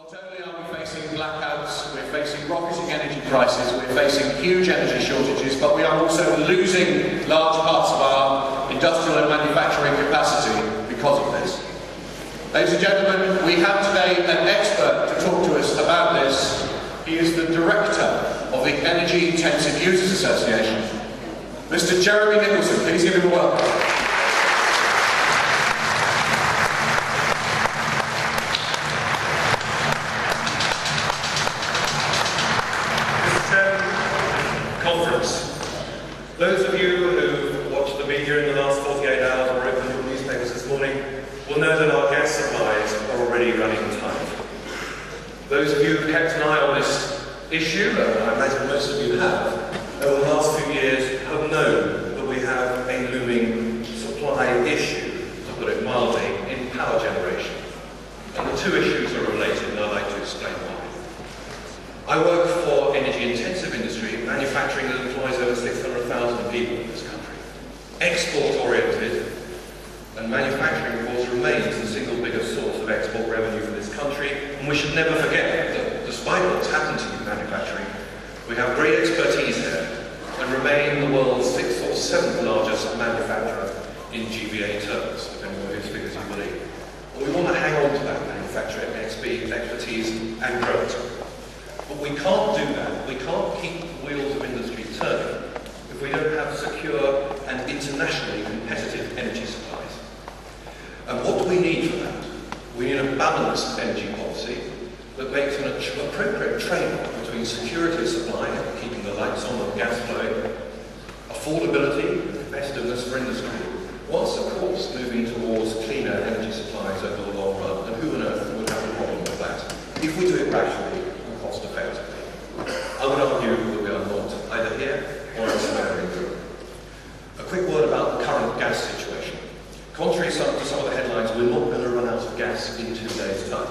Not only are we facing blackouts, we're facing rocketing energy prices, we're facing huge energy shortages, but we are also losing large parts of our industrial and manufacturing capacity because of this. Ladies and gentlemen, we have today an expert to talk to us about this. He is the director of the Energy Intensive Users Association, Mr. Jeremy Nicholson. Please give him a welcome. Those of you who've watched the media in the last 48 hours or opened your newspapers this morning will know that our gas supplies are already running tight. Those of you who've kept an eye on this issue, and I imagine most of you have, over the last few years have known that we have a looming supply issue, to put it mildly, in power generation. And the two issues are related, and I'd like to explain why. I work for energy-intensive industry, manufacturing that employs over 600,000 people in this country. Export-oriented, and manufacturing, of course, remains the single biggest source of export revenue for this country, and we should never forget that despite what's happened to manufacturing, we have great expertise here, and remain the world's 6th or 7th largest manufacturer in GVA terms, depending on whose figures you believe. But we want to hang on to that manufacturing expertise and grow it. But we can't do that. We can't keep the wheels of industry turning if we don't have secure and internationally competitive energy supplies. And what do we need for that? We need a balanced energy policy that makes an appropriate trade-off between security of supply, keeping the lights on and gas flowing, affordability and competitiveness for industry, whilst of course moving towards cleaner energy supplies over the long run. And who on earth would have a problem with that if we do it rationally? Effectively. I would argue that we are not, either here or elsewhere in Europe. A quick word about the current gas situation. Contrary to some of the headlines, we're not going to run out of gas in 2 days' time.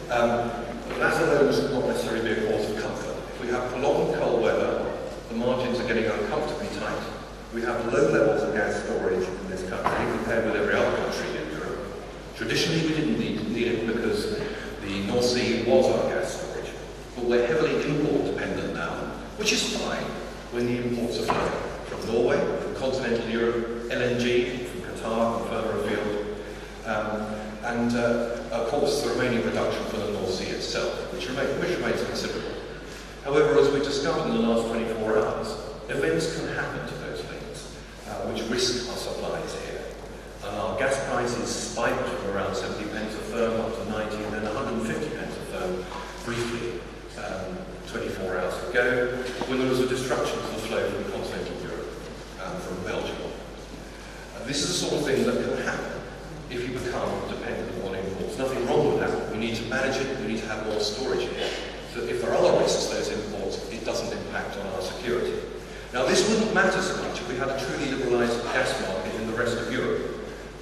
But that alone should not necessarily be a cause of comfort. If we have prolonged cold weather, the margins are getting uncomfortably tight. We have low levels of gas storage in this country compared with every other country in Europe. Traditionally, we didn't need it because the North Sea was our gas storage. But we're heavily import dependent now, which is fine when the imports are flowing from Norway, from continental Europe, LNG, from Qatar and further afield, and of course the remaining production from the North Sea itself, which remains considerable. However, as we discovered in the last 24 hours, events can happen to those things, which risk our supplies here. And our gas prices spiked from around 70 pence a therm up to 90 and then 150 pence a therm briefly. 24 hours ago, when there was a disruption to the flow from continental Europe, from Belgium. This is the sort of thing that can happen if you become dependent on imports. Nothing wrong with that. We need to manage it, we need to have more storage here. So if there are risks to those imports, it doesn't impact on our security. Now this wouldn't matter so much if we had a truly liberalised gas market in the rest of Europe.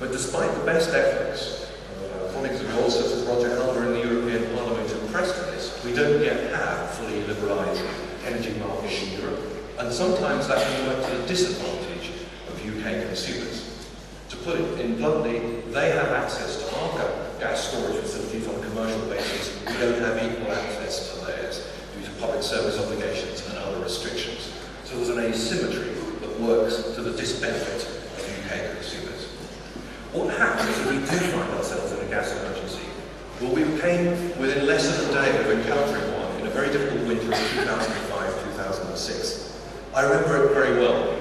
But despite the best efforts of colleagues of yours, such as Roger Helder in the European Parliament, who pressed on this, we don't yet have fully liberalised energy markets in Europe, and sometimes that can work to the disadvantage of UK consumers. To put it in bluntly, they have access to our gas storage facilities on a commercial basis. We don't have equal access to theirs due to public service obligations and other restrictions. So there's an asymmetry that works to the disbenefit of UK consumers. What happens if we do find ourselves in a gas emergency? Well, we came within less than a day of encountering one in a very difficult winter of 2005-2006. I remember it very well.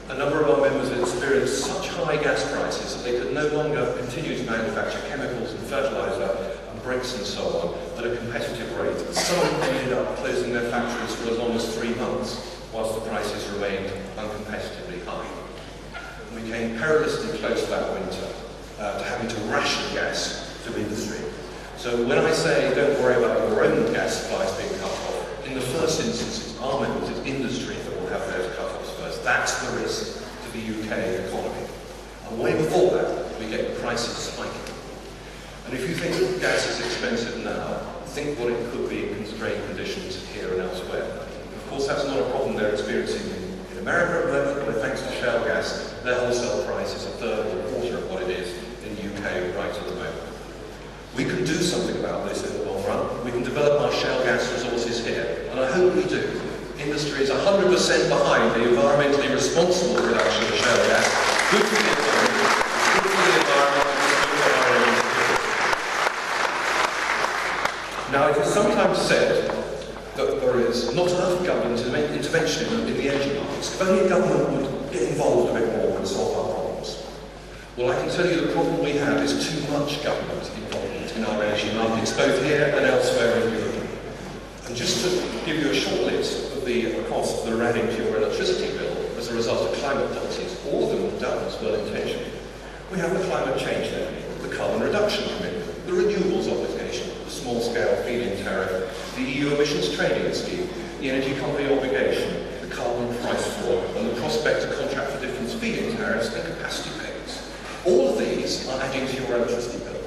A number of our members had experienced such high gas prices that they could no longer continue to manufacture chemicals and fertiliser and bricks and so on at a competitive rate. Some ended up closing their factories for as long as 3 months, whilst the prices remained uncompetitively high. And we came perilously close that winter to having to ration gas to industry. So when I say don't worry about your own gas supplies being cut off, in the first instance it's our members, it's industry that will have those cut-offs first. That's the risk to the UK economy. And way before that, we get prices spiking. And if you think that gas is expensive now, think what it could be in constrained conditions here and elsewhere. Of course, that's not a problem they're experiencing in America at the moment, where thanks to shale gas, their wholesale price is a third or a quarter of what it is in the UK right at the moment. We can do something about this in the long run. industry is 100% behind the environmentally responsible production of shale gas. Good for the economy, good for the environment, and good for our energy. Now, it is sometimes said that there is not enough government intervention in the energy markets. If only government would get involved a bit more and solve our problems. Well, I can tell you the problem we have is too much government involvement in our energy markets, both here and elsewhere in Europe. And just to give you a short list of the costs that are adding to your electricity bill as a result of climate policies, all of them done as well intentioned. We have the climate change levy, the carbon reduction commitment, the renewables obligation, the small-scale feed-in tariff, the EU emissions trading scheme, the energy company obligation, the carbon price floor, and the prospect of contract for difference feed-in tariffs and capacity payments. All of these are adding to your electricity bill,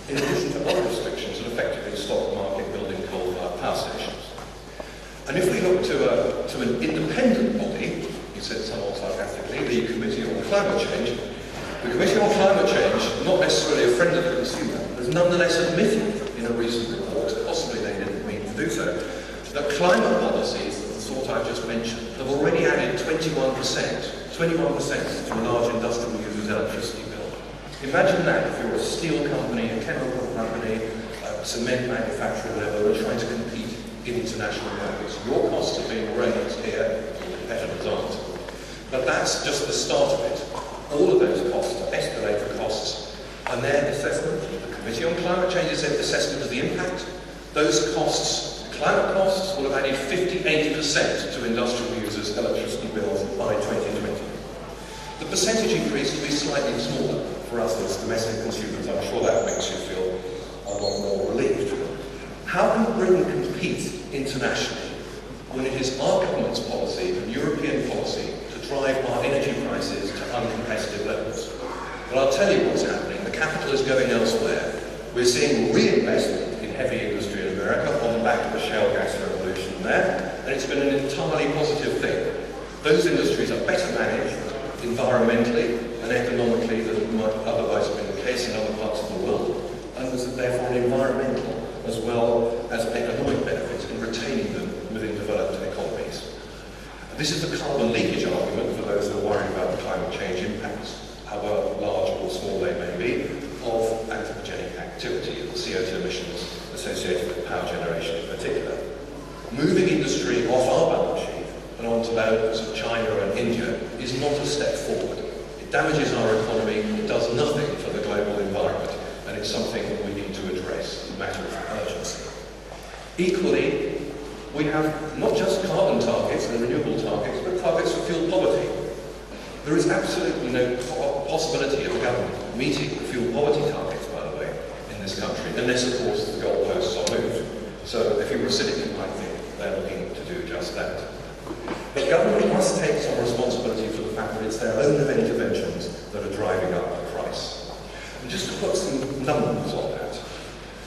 in addition to other restrictions that effectively stop the market building coal-fired power stations. And if we look to an independent body, he said somewhat sarcastically, the Committee on Climate Change, the Committee on Climate Change, not necessarily a friend of the consumer, has nonetheless admitted in a recent report, possibly they didn't mean to do so, that climate policies, the sort I've just mentioned, have already added 21% to a large industrial user's electricity bill. Imagine that if you're a steel company, a chemical company, a cement manufacturer, whatever, and trying to compete in international markets. Your costs are being raised here, your competitors aren't. But that's just the start of it. All of those costs are escalator costs, and their assessment, the Committee on Climate Change's assessment of the impact, those costs, climate costs, will have added 58% to industrial users' electricity bills by 2020. The percentage increase will be slightly smaller for us as domestic consumers. I'm sure that makes you feel a lot more relieved. How can Britain compete internationally when it is our government's policy and European policy to drive our energy prices to uncompetitive levels? Well, I'll tell you what's happening. The capital is going elsewhere. We're seeing reinvestment in heavy industry in America on the back of the shale gas revolution there, and it's been an entirely positive thing. Those industries are better managed environmentally and economically than might otherwise have been the case in other parts of the world, and there's therefore an environmental as well as economic benefits in retaining them within developed economies. This is the carbon leakage argument for those who are worried about the climate change impacts, however large or small they may be, of anthropogenic activity, the CO2 emissions associated with power generation in particular. Moving industry off our balance sheet and onto those of China and India is not a step forward. It damages our economy, it does nothing for the global environment, and it's something that we need to address as a matter of urgency. Equally, we have not just carbon targets and renewable targets, but targets for fuel poverty. There is absolutely no possibility of a government meeting the fuel poverty targets, by the way, in this country, unless, of course, the goalposts are moved. So if you were sitting, you might think they're looking to do just that. But government must take some responsibility for the fact that it's their own interventions that are driving up the price. And just to put some numbers on that,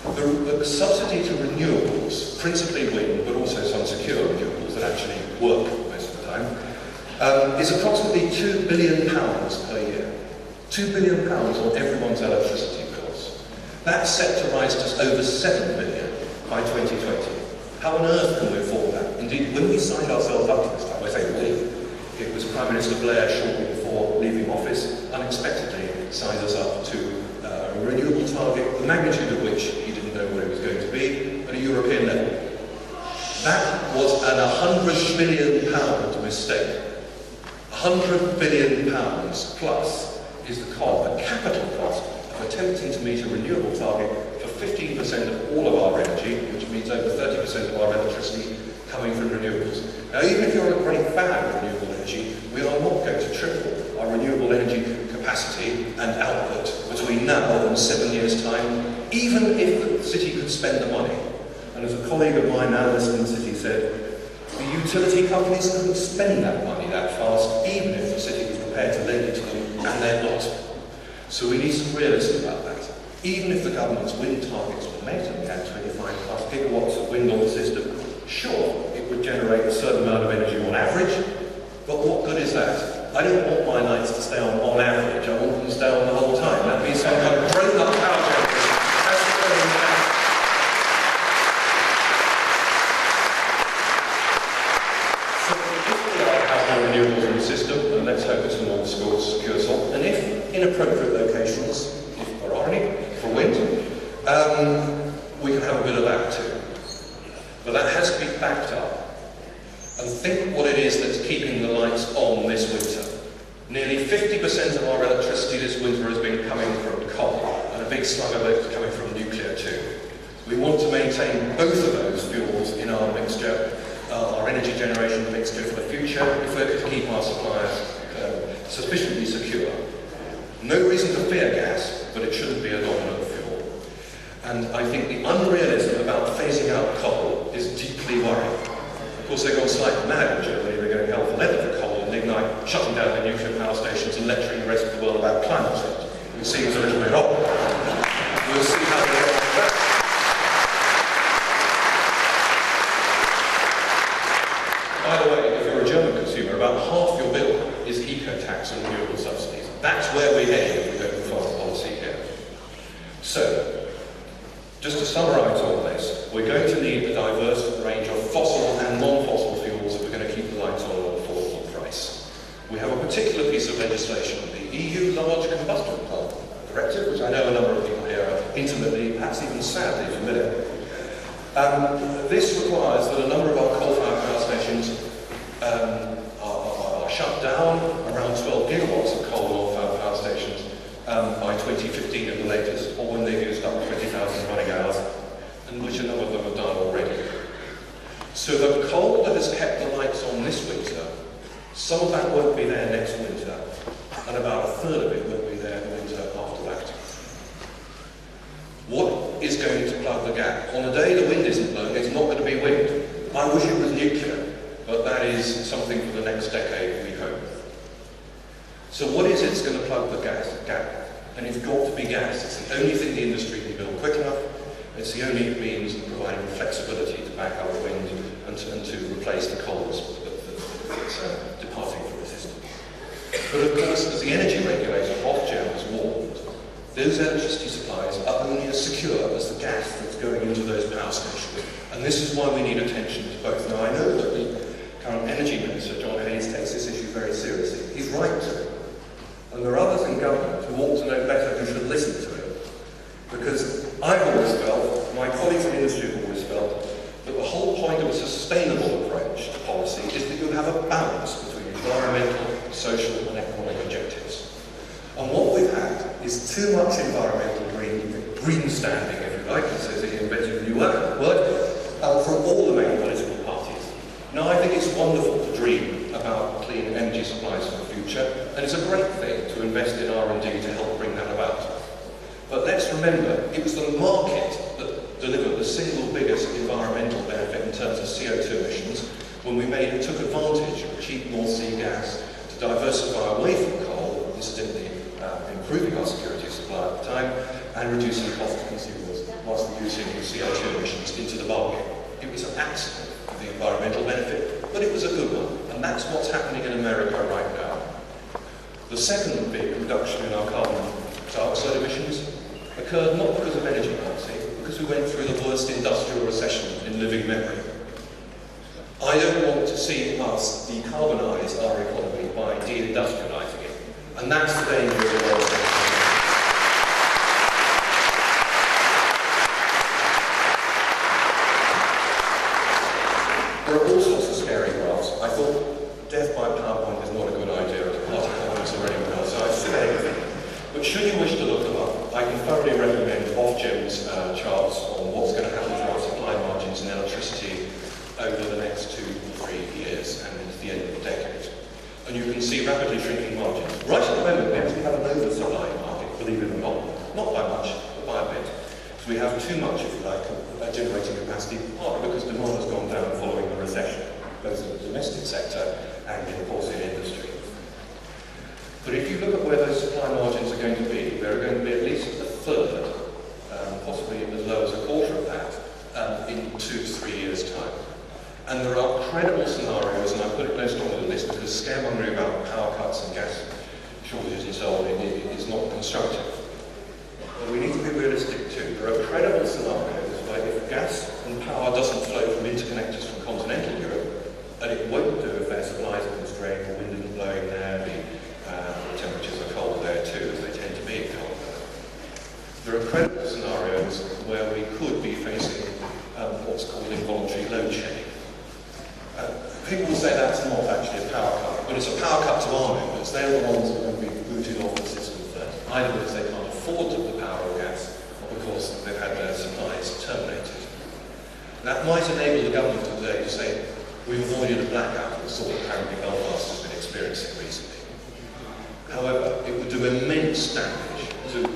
the subsidy to renewables, principally wind, but also some secure renewables that actually work most of the time, is approximately £2 billion per year. £2 billion on everyone's electricity bills. That's set to rise to over £7 billion by 2020. How on earth can we afford that? Indeed, when we signed ourselves up to this time, I say we, it was Prime Minister Blair shortly before leaving office, unexpectedly signed us up to a renewable target, the magnitude of which he didn't know what it was going to be, at a European level. That was an £100 billion mistake. £100 billion plus is the capital cost of attempting to meet a renewable target for 15% of all of our energy, which means over 30% of our electricity coming from renewables. Now, even if you're a great fan of renewable energy, we are not going to triple our renewable energy capacity and output between now and 7 years' time, even if the city could spend the money. And as a colleague of mine, analyst in the city, said, the utility companies couldn't spend that money that fast, even if the city was prepared to lend it to them, and they're not. So we need some realism about that. Even if the government's wind targets were met and we had 25 plus gigawatts of wind on the system, sure, it would generate a certain amount of energy on average, but what good is that? I don't want my nights to stay on average, I want them to stay on the whole time. That means some kind of grown-up power generation. That's the problem we have. So appropriate locations, if there are any, for wind, we can have a bit of that too. But that has to be backed up. And think what it is that's keeping the lights on this winter. Nearly 50% of our electricity this winter has been coming from coal, and a big slug of it is coming from nuclear too. We want to maintain both of those fuels in our mixture, our energy generation mixture for the future, if we're to keep our supplies sufficiently secure. No reason to fear gas, but it shouldn't be a dominant fuel. And I think the unrealism about phasing out coal is deeply worrying. Of course, they've gone slightly mad in Germany. They're going hell for leather for coal and lignite, shutting down their nuclear power stations and lecturing the rest of the world about climate change. It seems a little bit odd. We'll see how they get on with that. By the way, if you're a German consumer, about half your bill is eco-tax and renewable subsidies. That's where we're heading if we go for foreign policy here. So, just to summarise all this, we're going to need a diverse range of fossil and non-fossil fuels if we're going to keep the lights on at an affordable price. We have a particular piece of legislation, the EU Large Combustion Plant Directive, which I know a number of people here are intimately, perhaps even sadly familiar. This requires that a number of our coal-fired power stations are shut down, around 12 gigawatts of coal and oil-fired power stations by 2015 at the latest, or when they've used up 20,000 running hours, and which a number of them have done already. So the coal that has kept the lights on this winter, some of that won't be there next winter, and about a third of it won't be there the winter after that. What is going to plug the gap? On the day the wind isn't blowing, it's not going to be wind. I wish it was nuclear, but that is something for the next decade, we hope. So what is it that's going to plug the gap? And it's got to be gas. It's the only thing the industry can build quick enough. It's the only means of providing flexibility to back up wind and to replace the coals that's departing from the system. But of course, as the energy regulator, Ofgem, has warned, those electricity supplies are only as secure as the gas that's going into those power stations. And this is why we need attention to both. Now, I know that the current Energy Minister, John Hayes, takes this issue very seriously. He's right to. And there are others in government who ought to know better, who should listen to him. Because I've always felt, my colleagues in industry have always felt, that the whole point of a sustainable approach to policy is that you have a balance between environmental, social and economic objectives. And what we've had is too much environmental greenstanding, if you like, it says he invented a new word, from all the main political parties. Now, I think it's wonderful to dream about clean energy supplies for the future, and it's a great thing to invest in R&D to help bring that about. But let's remember, it was the market that delivered the single biggest environmental benefit in terms of CO2 emissions when we took advantage of cheap North Sea gas to diversify away from coal, incidentally improving our security of supply at the time, and reducing the cost to consumers whilst reducing the CO2 emissions into the bargain. It was an accident for the environmental benefit, but it was a good one, and that's what's happening in America right now. The second big reduction in our carbon dioxide emissions occurred not because of energy policy, because we went through the worst industrial recession in living memory. I don't want to see us decarbonise our economy by deindustrialising it, and that's the danger of the world. There are all sorts of scary graphs. I thought death by PowerPoint is not a good idea at a party conference or anywhere else, so I said anything. But should you wish to look them up, I can thoroughly recommend Ofgem's charts on what's going to happen to our supply margins in electricity over the next 2 to 3 years and into the end of the decade. And you can see rapidly shrinking margins. Right at the moment, we actually have an oversupply market, believe it or not by much, but by a bit. So we have too much, if you like, generating capacity, partly because demand has gone down following the recession, both in the domestic sector and, of course, in industry. But if you look at where those supply margins are going to be, they're going to be at least a third, possibly as low as a quarter of that, in 2 to 3 years' time. And there are credible scenarios, and I put it no stronger than this because scaremongering about power cuts and gas shortages and so on is not constructive. But we need to be realistic too. There are credible scenarios where if gas and power doesn't flow from interconnectors from continental Europe, and it won't do if their supplies are constrained, the wind isn't blowing there, the temperatures are cold there too, as they tend credible scenarios where we could be facing what's called involuntary load shedding. People will say that's not actually a power cut, but it's a power cut to our members. They're the ones who are going to be booted off the system first, either because they can't afford the power or gas, or because they've had their supplies terminated. That might enable the government today to say, we've avoided a blackout, the sort of apparently Belfast has been experiencing recently. However, it would do immense damage to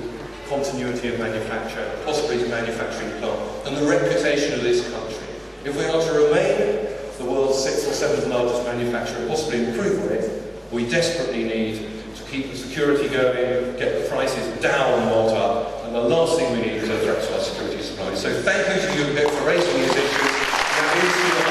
continuity of manufacture, possibly to manufacturing plant, and the reputation of this country. If we are to remain the world's 6th or 7th largest manufacturer, possibly improve on it, we desperately need to keep the security going, get the prices down, not up, and the last thing we need is a threat to our security supply. So thank you to UKIP for raising these issues. That is